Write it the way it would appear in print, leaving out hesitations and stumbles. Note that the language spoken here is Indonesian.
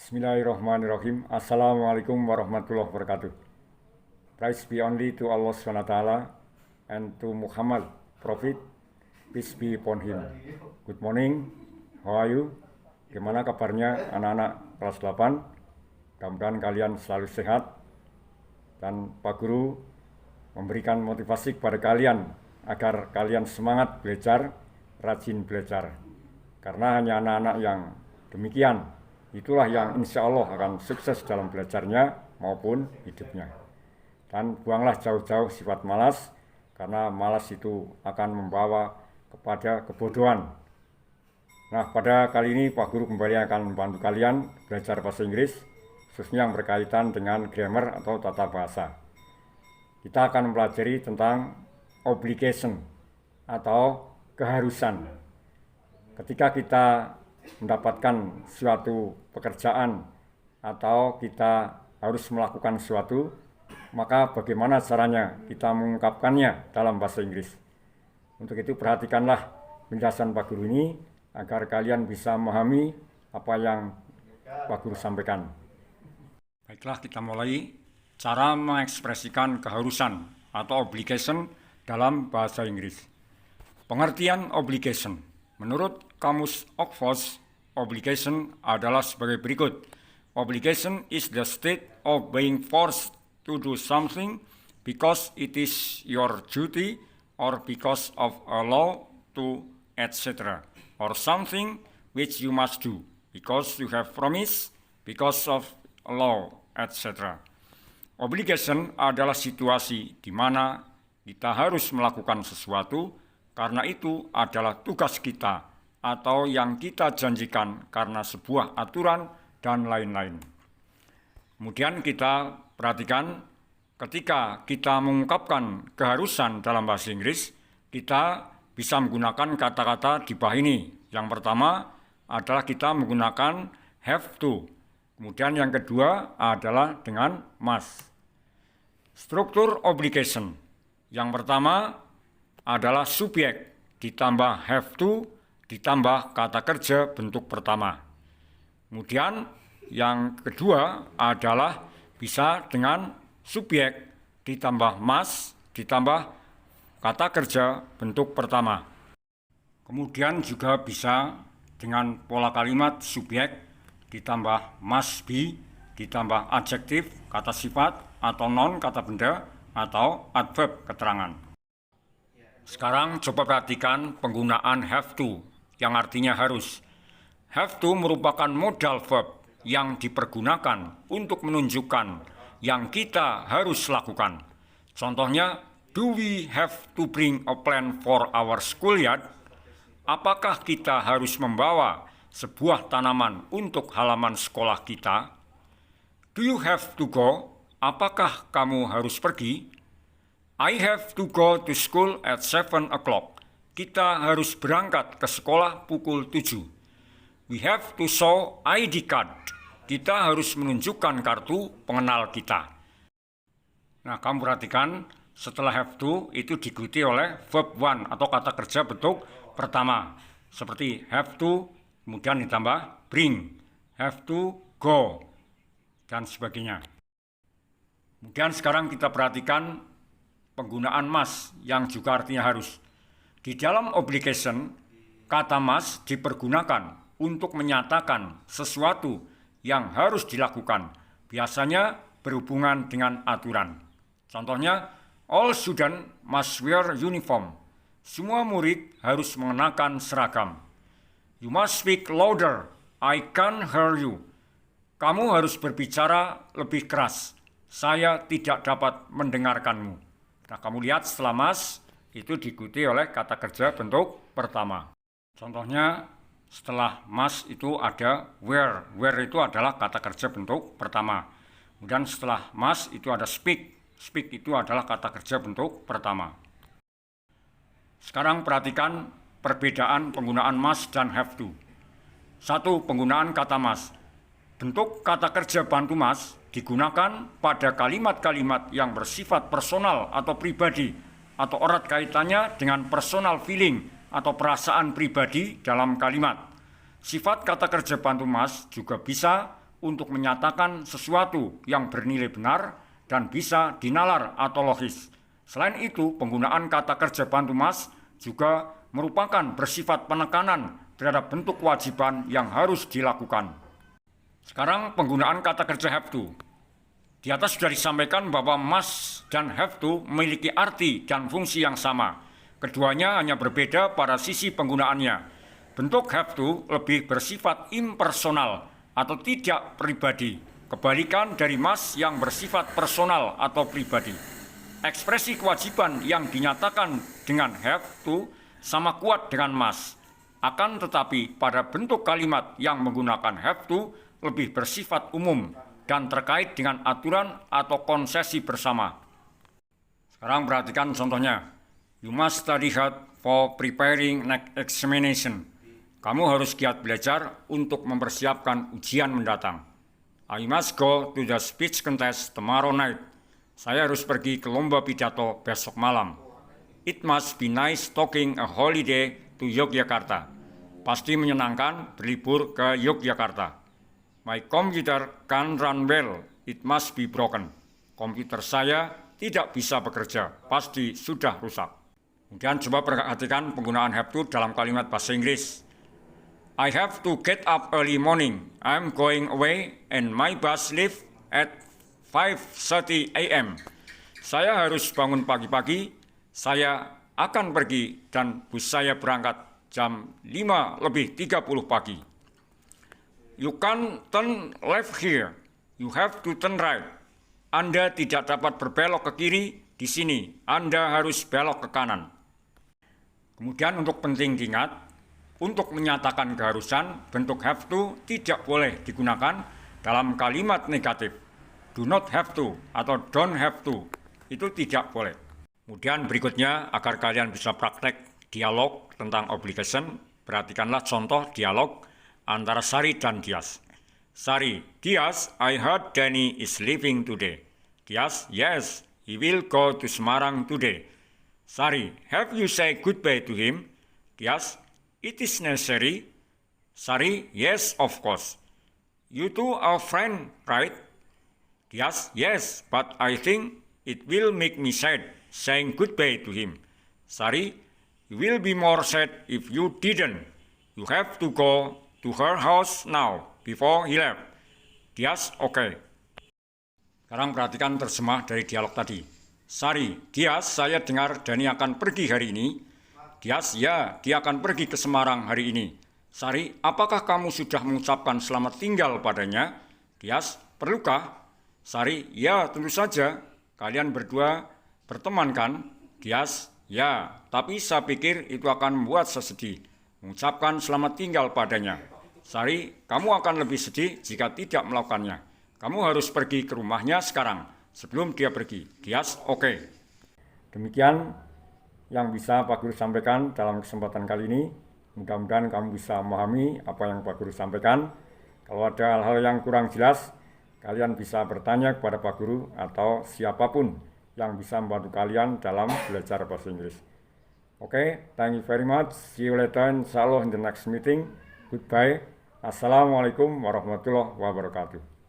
Bismillahirrahmanirrahim. Assalamualaikum warahmatullahi wabarakatuh. Praise be only to Allah SWT and to Muhammad, Prophet, peace be upon him. Good morning, how are you? Gimana kabarnya anak-anak kelas 8? Mudah-mudahan kalian selalu sehat. Dan Pak Guru memberikan motivasi kepada kalian agar kalian semangat belajar, rajin belajar. Karena hanya anak-anak yang demikian itulah yang insya Allah akan sukses dalam belajarnya maupun hidupnya. Dan buanglah jauh-jauh sifat malas, karena malas itu akan membawa kepada kebodohan. Nah, pada kali ini Pak Guru kembali akan membantu kalian belajar bahasa Inggris, khususnya yang berkaitan dengan grammar atau tata bahasa. Kita akan mempelajari tentang obligation atau keharusan. Ketika kita mendapatkan suatu pekerjaan atau kita harus melakukan sesuatu, maka bagaimana caranya kita mengungkapkannya dalam bahasa Inggris. Untuk itu perhatikanlah penjelasan Pak Guru ini agar kalian bisa memahami apa yang Pak Guru sampaikan. Baiklah, kita mulai cara mengekspresikan keharusan atau obligation dalam bahasa Inggris. Pengertian obligation. Menurut Kamus Oxford, obligation adalah sebagai berikut. Obligation is the state of being forced to do something because it is your duty or because of a law to etc. Or something which you must do because you have promised, because of a law, etc. Obligation adalah situasi di mana kita harus melakukan sesuatu karena itu adalah tugas kita atau yang kita janjikan karena sebuah aturan dan lain-lain. Kemudian kita perhatikan ketika kita mengungkapkan keharusan dalam bahasa Inggris, kita bisa menggunakan kata-kata di bawah ini. Yang pertama adalah kita menggunakan have to. Kemudian yang kedua adalah dengan must. Struktur obligation. Yang pertama adalah subjek ditambah have to ditambah kata kerja bentuk pertama. Kemudian yang kedua adalah bisa dengan subjek ditambah must ditambah kata kerja bentuk pertama. Kemudian juga bisa dengan pola kalimat subjek ditambah must be ditambah adjektif kata sifat atau noun kata benda atau adverb keterangan. Sekarang coba perhatikan penggunaan have to yang artinya harus. Have to merupakan modal verb yang dipergunakan untuk menunjukkan yang kita harus lakukan. Contohnya, do we have to bring a plant for our schoolyard? Apakah kita harus membawa sebuah tanaman untuk halaman sekolah kita? Do you have to go? Apakah kamu harus pergi? I have to go to school at 7 o'clock. Kita harus berangkat ke sekolah pukul 7. We have to show ID card. Kita harus menunjukkan kartu pengenal kita. Nah, kamu perhatikan setelah have to itu diikuti oleh verb one atau kata kerja bentuk pertama. Seperti have to, kemudian ditambah bring, have to go, dan sebagainya. Kemudian sekarang kita perhatikan penggunaan must yang juga artinya harus. Di dalam obligation, kata must dipergunakan untuk menyatakan sesuatu yang harus dilakukan, biasanya berhubungan dengan aturan. Contohnya, all students must wear uniform. Semua murid harus mengenakan seragam. You must speak louder, I can't hear you. Kamu harus berbicara lebih keras, saya tidak dapat mendengarkanmu. Nah, kamu lihat setelah must itu diikuti oleh kata kerja bentuk pertama. Contohnya setelah must itu ada where. Where itu adalah kata kerja bentuk pertama. Kemudian setelah must itu ada speak. Speak itu adalah kata kerja bentuk pertama. Sekarang perhatikan perbedaan penggunaan must dan have to. Satu, penggunaan kata must. Bentuk kata kerja bantu must digunakan pada kalimat-kalimat yang bersifat personal atau pribadi atau erat kaitannya dengan personal feeling atau perasaan pribadi dalam kalimat. Sifat kata kerja bantu must juga bisa untuk menyatakan sesuatu yang bernilai benar dan bisa dinalar atau logis. Selain itu, penggunaan kata kerja bantu mas juga merupakan bersifat penekanan terhadap bentuk kewajiban yang harus dilakukan. Sekarang penggunaan kata kerja have to. Di atas sudah disampaikan bahwa must dan have to memiliki arti dan fungsi yang sama. Keduanya hanya berbeda pada sisi penggunaannya. Bentuk have to lebih bersifat impersonal atau tidak pribadi, kebalikan dari must yang bersifat personal atau pribadi. Ekspresi kewajiban yang dinyatakan dengan have to sama kuat dengan must. Akan tetapi pada bentuk kalimat yang menggunakan have to lebih bersifat umum dan terkait dengan aturan atau konsesi bersama. Sekarang perhatikan contohnya. You must study hard for preparing next examination. Kamu harus giat belajar untuk mempersiapkan ujian mendatang. I must go to the speech contest tomorrow night. Saya harus pergi ke lomba pidato besok malam. It must be nice taking a holiday to Yogyakarta. Pasti menyenangkan berlibur ke Yogyakarta. My computer can't run well. It must be broken. Komputer saya tidak bisa bekerja. Pasti sudah rusak. Kemudian coba perhatikan penggunaan have to dalam kalimat bahasa Inggris. I have to get up early morning. I'm going away and my bus leaves at 5:30 a.m. Saya harus bangun pagi-pagi. Saya akan pergi dan bus saya berangkat jam 5:30 pagi. You can't turn left here. You have to turn right. Anda tidak dapat berbelok ke kiri di sini. Anda harus belok ke kanan. Kemudian untuk penting diingat, untuk menyatakan keharusan, bentuk have to tidak boleh digunakan dalam kalimat negatif. Do not have to atau don't have to, itu tidak boleh. Kemudian berikutnya, agar kalian bisa praktek dialog tentang obligation, perhatikanlah contoh dialog antara Sari dan Dias. Sari, Dias, I heard Danny is leaving today. Dias, yes, he will go to Semarang today. Sari, have you said goodbye to him? Dias, it is necessary. Sari, yes, of course. You two are friends, right? Dias, yes, but I think it will make me sad saying goodbye to him. Sari, you will be more sad if you didn't. You have to go to her house now before he left. Dias, okay. Sekarang perhatikan terjemah dari dialog tadi. Sari, Dias, saya dengar Dani akan pergi hari ini. Dias, ya, dia akan pergi ke Semarang hari ini. Sari, apakah kamu sudah mengucapkan selamat tinggal padanya? Dias, perlukah? Sari, ya, tentu saja. Kalian berdua berteman kan? Dias, ya, tapi saya pikir itu akan membuat saya sedih. Mengucapkan selamat tinggal padanya. Sari, kamu akan lebih sedih jika tidak melakukannya. Kamu harus pergi ke rumahnya sekarang, sebelum dia pergi. Dias, oke. Demikian yang bisa Pak Guru sampaikan dalam kesempatan kali ini. Mudah-mudahan kamu bisa memahami apa yang Pak Guru sampaikan. Kalau ada hal-hal yang kurang jelas, kalian bisa bertanya kepada Pak Guru atau siapapun yang bisa membantu kalian dalam belajar bahasa Inggris. Oke, thank you very much. See you later, insya Allah in the next meeting. Goodbye. Assalamualaikum warahmatullahi wabarakatuh.